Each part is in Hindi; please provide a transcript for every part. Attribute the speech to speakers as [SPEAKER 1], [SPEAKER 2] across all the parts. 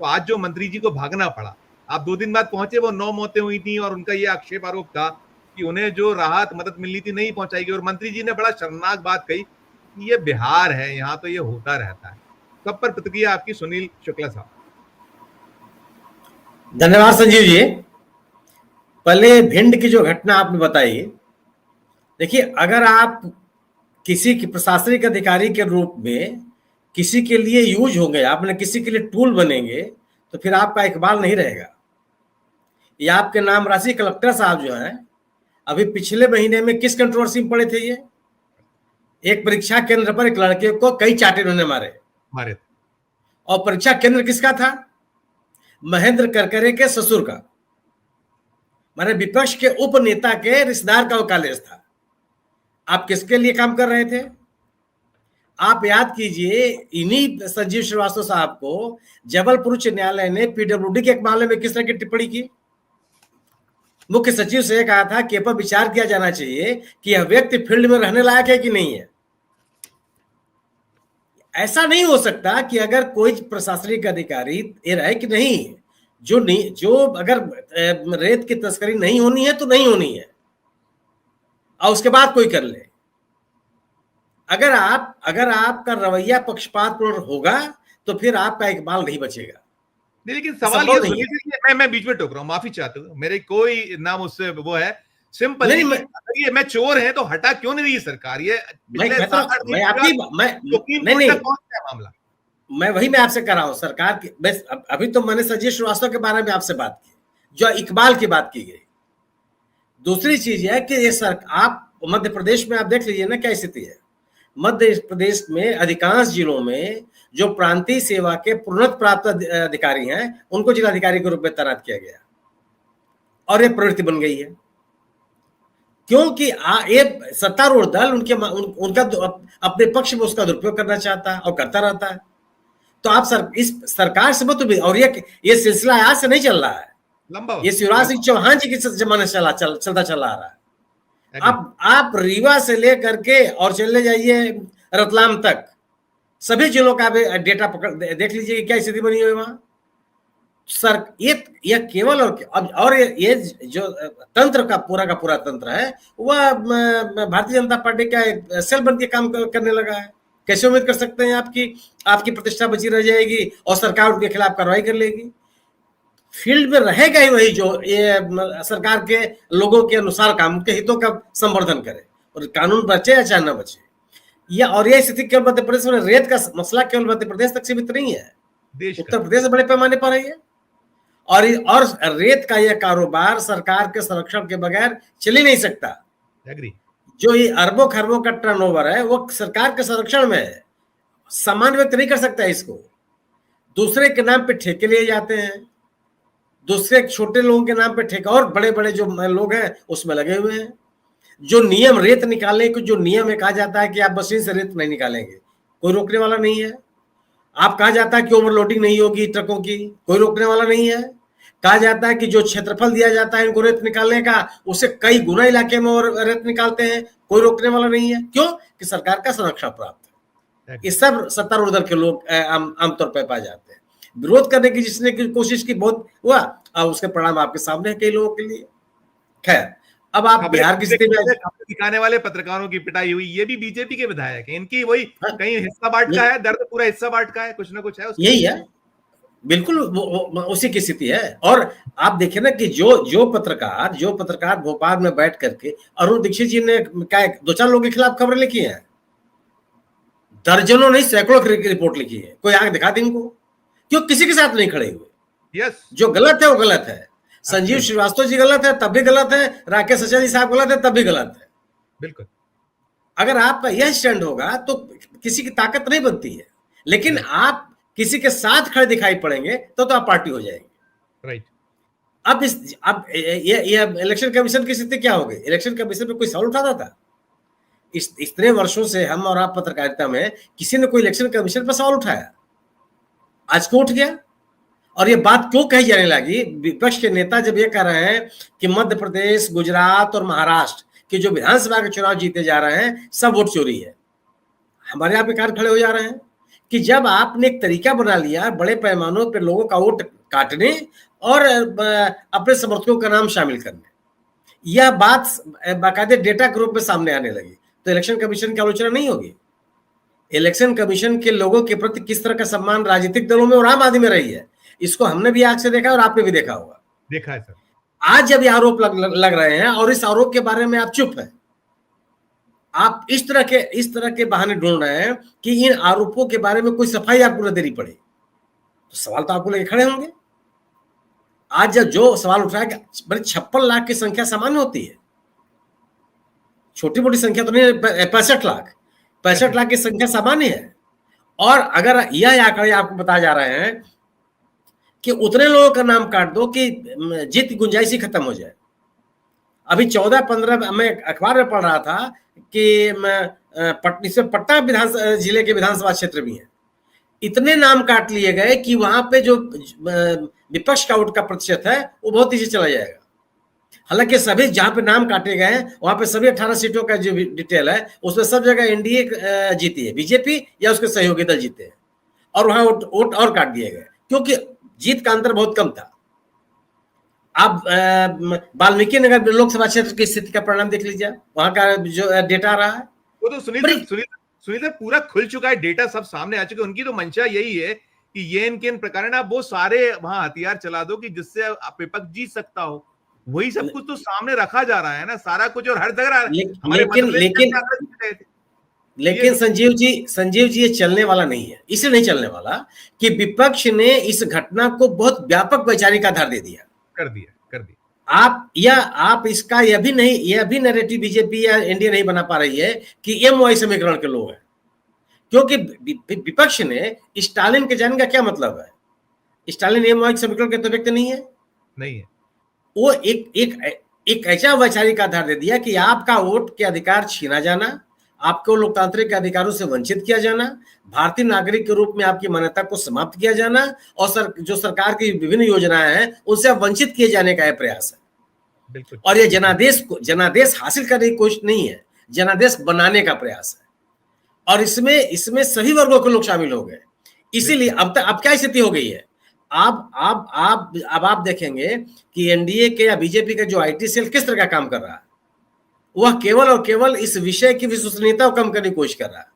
[SPEAKER 1] तो आज जो मंत्री जी को भागना पड़ा, आप 2 दिन बाद पहुंचे, वो 9 मौतें हुई थी और उनका ये आक्षेप आरोप था कि उन्हें जो राहत मदद मिलनी थी नहीं पहुंचाई गई। और मंत्री जी ने बड़ा शर्मनाक बात कही कि ये बिहार है, यहाँ तो ये होता रहता है। सब पर प्रतिक्रिया आपकी सुनील शुक्ला साहब।
[SPEAKER 2] धन्यवाद संजीव जी। पहले भिंड की जो घटना आपने बताई, देखिए अगर आप किसी की प्रशासनिक अधिकारी के रूप में किसी के लिए यूज होंगे, आपने किसी के लिए टूल बनेंगे, तो फिर आपका इकबाल नहीं रहेगा। ये आपके नाम राशि कलेक्टर साहब जो हैं, अभी पिछले महीने में किस कंट्रोवर्सी में पड़े थे? ये एक परीक्षा केंद्र पर एक लड़के को कई चाटे उन्होंने मारे, और परीक्षा केंद्र किसका था? महेंद्र करकरे के ससुर का, माने विपक्ष के उप नेता के रिश्तेदार का वो कॉलेज था। आप किसके लिए काम कर रहे थे? आप याद कीजिए, इन्हीं संजीव श्रीवास्तव साहब को जबलपुर उच्च न्यायालय ने पीडब्ल्यूडी के एक मामले में किस तरह की टिप्पणी की? मुख्य सचिव से कहा था कि पर विचार किया जाना चाहिए कि यह व्यक्ति फील्ड में रहने लायक है कि नहीं है। ऐसा नहीं हो सकता कि अगर कोई प्रशासनिक अधिकारी ये रहे कि नहीं, जो अगर रेत की तस्करी नहीं होनी है तो नहीं होनी है, और उसके बाद कोई कर ले। अगर आपका रवैया पक्षपातपूर्ण होगा तो फिर आपका इकबाल नहीं बचेगा।
[SPEAKER 1] लेकिन सवाल ये सुनिए, मैं बीच में टोक रहा हूँ, माफी चाहता हूँ, मेरे कोई नाम उससे वो है सिंपल। ये मैं चोर है तो हटा क्यों नहीं रही सरकार? ये
[SPEAKER 2] मामला मैं आपसे कर रहा हूं। सरकार की अभी तो मैंने संजीव श्रीवास्तव के बारे में आपसे बात की, जो इकबाल की बात की गई। दूसरी चीज है कि ये आप मध्य प्रदेश में आप देख लीजिए ना क्या स्थिति है। मध्य प्रदेश में अधिकांश जिलों में जो प्रांतीय सेवा के प्रोन्नत प्राप्त अधिकारी हैं, उनको जिलाधिकारी के रूप में तैनात किया गया, और ये प्रवृत्ति बन गई है। क्योंकि ये सत्तारूढ़ दल उनका अपने पक्ष में उसका दुरुपयोग करना चाहता है और करता रहता है। तो आप इस सरकार से मत, और ये सिलसिला आज से नहीं चल रहा है, ये शिवराज सिंह चौहान जी के जमाने से चलता चला आ रहा है। आप रीवा से लेकर के और चले जाइए रतलाम तक, सभी जिलों का डेटा देख लीजिए कि क्या स्थिति बनी हुई है वहां। ये केवल और ये जो तंत्र का पूरा तंत्र है, वह भारतीय जनता पार्टी का एक सेल बन के काम करने लगा है। कैसे उम्मीद कर सकते हैं आपकी प्रतिष्ठा बची रह जाएगी और सरकार उनके खिलाफ कार्रवाई कर लेगी? फील्ड में रहेगा ही वही जो ये सरकार के लोगों के अनुसार काम, उनके हितों का संवर्धन करे, और कानून बचे या चाहे न बचे। ये स्थिति केवल मध्य प्रदेश में, रेत का मसला केवल मध्य प्रदेश तक सीमित नहीं है, उत्तर प्रदेश से बड़े पैमाने पर है ये। और रेत का यह कारोबार सरकार के संरक्षण के बगैर चल ही नहीं सकता। जो ये अरबों खरबों का टर्नओवर है वो सरकार के संरक्षण में है, सामान्य व्यक्ति नहीं कर सकता इसको। दूसरे के नाम पे ठेके लिए जाते हैं, दूसरे छोटे लोगों के नाम पे ठेका, और बड़े बड़े जो लोग हैं उसमें लगे हुए हैं। जो नियम रेत निकालने को, जो नियम है, कहा जाता है कि आप मशीन से रेत नहीं निकालेंगे, कोई रोकने वाला नहीं है। आप कहा जाता है कि ओवरलोडिंग नहीं होगी ट्रकों की, कोई रोकने वाला नहीं है। कहा जाता है कि जो क्षेत्रफल दिया जाता है इनको रेत निकालने का, उससे कई गुना इलाके में और रेत निकालते हैं, कोई रोकने वाला नहीं है। क्यों? कि सरकार का संरक्षण प्राप्त है। इस सब सत्तारूढ़ दल के लोग आमतौर पर पाए जाते हैं। विरोध करने की जिसने की कोशिश की, बहुत हुआ, और उसके परिणाम आपके सामने है कई लोगों के लिए। खैर, अब आप बिहार की स्थिति में
[SPEAKER 1] दिखाने वाले पत्रकारों की पिटाई हुई, ये भी बीजेपी के विधायक हैं, इनकी वही कहीं हिस्सा बांट का है, दर्द पूरा हिस्सा बांट का है, कुछ ना कुछ है।
[SPEAKER 2] यही है, बिल्कुल उसी की स्थिति है। और आप देखिए ना कि जो पत्रकार भोपाल में बैठ करके, अरुण दीक्षित जी ने क्या 2-4 लोगों के खिलाफ खबरें लिखी है, दर्जनों नहीं सैकड़ों की रिपोर्ट लिखी है। कोई आगे दिखा दी इनको? क्यों? किसी के साथ नहीं खड़े हुए। जो गलत है वो गलत है। संजीव श्रीवास्तव जी गलत है तब भी गलत है, राकेश सचारी साहब गलत है तब भी गलत है।
[SPEAKER 1] बिल्कुल।
[SPEAKER 2] अगर आपका यह स्टैंड होगा तो किसी की ताकत नहीं बनती है, लेकिन आप किसी के साथ खड़े दिखाई पड़ेंगे तो आप पार्टी हो जाएंगे।
[SPEAKER 1] राइट।
[SPEAKER 2] अब ये इलेक्शन कमीशन की स्थिति क्या हो गई? इलेक्शन कमीशन पे कोई सवाल उठाता था? इतने वर्षों से हम और आप पत्रकारिता में किसी ने कोई इलेक्शन कमीशन पर सवाल उठाया? आज क्यों उठ गया? और ये बात क्यों कही जाने लगी? विपक्ष के नेता जब ये कह रहे हैं कि मध्य प्रदेश, गुजरात और महाराष्ट्र के जो विधानसभा के चुनाव जीते जा रहे हैं सब वोट चोरी है, हमारे यहाँ पे कार खड़े हो जा रहे हैं। कि जब आपने एक तरीका बना लिया बड़े पैमानों पर लोगों का वोट काटने और अपने समर्थकों का नाम शामिल करने, यह बात बाकायदे डेटा के रूप में सामने आने लगी, तो इलेक्शन कमीशन की आलोचना नहीं होगी। इलेक्शन कमीशन के लोगों के प्रति किस तरह का सम्मान राजनीतिक दलों में और आम आदमी में रही है, इसको हमने भी आंख से देखा और आपने भी देखा होगा।
[SPEAKER 1] देखा है सर।
[SPEAKER 2] आज जब ये आरोप लग रहे हैं और इस आरोप के बारे में आप चुप हैं, आप इस तरह के बहाने ढूंढ रहे हैं कि इन आरोपों के बारे में कोई सफाई आपको न देनी पड़े, तो सवाल तो आपको लेके खड़े होंगे। आज जब जो सवाल उठ रहा है कि 56 लाख की संख्या सामान्य होती है, छोटी मोटी संख्या तो नहीं, 65 लाख की संख्या सामान्य है। और अगर यह आंकड़े आपको बताया जा रहे हैं कि उतने लोगों का नाम काट दो कि जीत की गुंजाइश ही खत्म हो जाए। अभी 14-15 मैं अखबार में पढ़ रहा था कि पटना जिले के विधानसभा क्षेत्र भी है, इतने नाम काट लिए गए कि वहां पे जो विपक्ष का वोट का प्रतिशत है वो बहुत नीचे चला जाएगा। हालांकि सभी जहां पे नाम काटे गए हैं वहां पे सभी 18 सीटों का जो डिटेल है उसमें सब जगह एनडीए जीती है, बीजेपी या उसके सहयोगी दल जीते हैं, और वहां वोट और काट दिए गए क्योंकि जीत का अंतर बहुत कम था। आप वाल्मीकि नगर लोकसभा क्षेत्र की स्थिति का परिणाम देख लीजिए, वहां का जो डेटा रहा है
[SPEAKER 1] वो तो सुनील सर पूरा खुल चुका है, डेटा सब सामने आ चुके हैं। उनकी तो मंशा यही है कि ये इनके प्रकरण आप वो सारे वहां हथियार चला दो कि जिससे विपक्ष जीत सकता हो, वही सब कुछ तो सामने रखा जा रहा है ना, सारा कुछ, और हर जगह
[SPEAKER 2] लेकिन संजीव जी ये चलने वाला नहीं है। इसलिए नहीं चलने वाला कि विपक्ष ने इस घटना को बहुत व्यापक वैचारिक आधार दे दिया, कर दिया। आप इसका यह भी नैरेटिव बीजेपी या एनडीए नहीं बना पा रही है कि एमवाई समीकरण के लोग हैं, क्योंकि विपक्ष ने स्टालिन के जाने का क्या मतलब है? स्टालिन एमवाई समीकरण के तो व्यक्ति नहीं है। वो एक ऐसा वैचारिक आधार दे दिया कि आपका वोट के अधिकार छीना जाना, आपको लोकतांत्रिक अधिकारों से वंचित किया जाना, भारतीय नागरिक के रूप में आपकी मान्यता को समाप्त किया जाना, और जो सरकार की विभिन्न योजनाएं हैं उनसे वंचित किए जाने का यह प्रयास है। और यह जनादेश हासिल करने की कोशिश नहीं है, जनादेश बनाने का प्रयास है। और इसमें सभी वर्गों के लोग शामिल हो गए। इसीलिए अब क्या स्थिति हो गई है, आप देखेंगे कि एनडीए के या बीजेपी का जो आईटी सेल किस तरह का काम कर रहा है, वह केवल और केवल इस विषय की विश्वसनीयता को कम करने की कोशिश कर रहा है।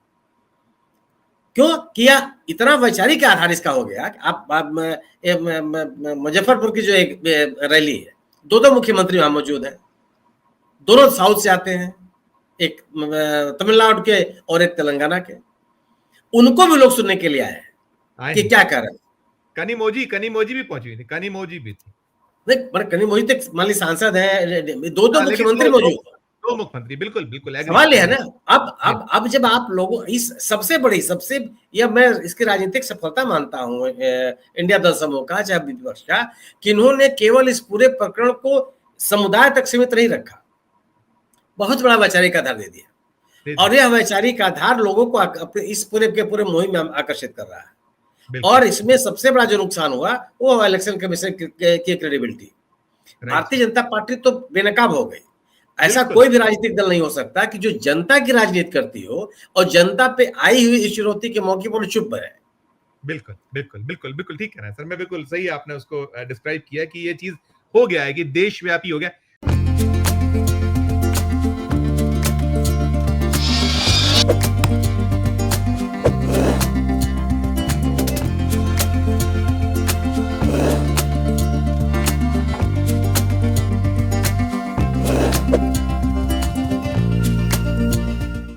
[SPEAKER 2] क्यों किया? इतना वैचारिक आधार इसका हो गया। आप मुजफ्फरपुर की जो एक रैली है, दो मुख्यमंत्री वहां मौजूद हैं, दोनों साउथ से आते हैं, एक तमिलनाडु के और एक तेलंगाना के। उनको भी लोग सुनने के लिए आए हैं कि क्या कर रहे हैं।
[SPEAKER 1] कनिमोझी भी पहुंची हुई थी, कनिमोझी भी थी।
[SPEAKER 2] नहीं, कनिमोझी तक मान ली सांसद है, दो मुख्यमंत्री मौजूद,
[SPEAKER 1] दो मुख्यमंत्री, बिल्कुल
[SPEAKER 2] सवाल है ना। अब जब आप लोगों इस सबसे यह मैं इसकी राजनीतिक सफलता मानता हूं इंडिया दल समूह का, चाहे विपक्ष का, कि इन्होंने केवल इस पूरे प्रकरण को समुदाय तक सीमित नहीं रखा, बहुत बड़ा वैचारिक आधार दे दिया, और यह वैचारिक आधार लोगों को इस पूरे मुहिम में आकर्षित कर रहा है। और इसमें सबसे बड़ा जो नुकसान हुआ वो इलेक्शन कमीशन की क्रेडिबिलिटी। भारतीय जनता पार्टी तो बेनकाब हो गई। ऐसा कोई भी राजनीतिक दल नहीं हो सकता कि जो जनता की राजनीति करती हो और जनता पे आई हुई इस चुनौती के मौके पर चुप रहे।
[SPEAKER 1] बिल्कुल ठीक कह रहे हैं सर, मैं बिल्कुल सही आपने उसको डिस्क्राइब किया कि ये चीज हो गया है कि देशव्यापी हो गया।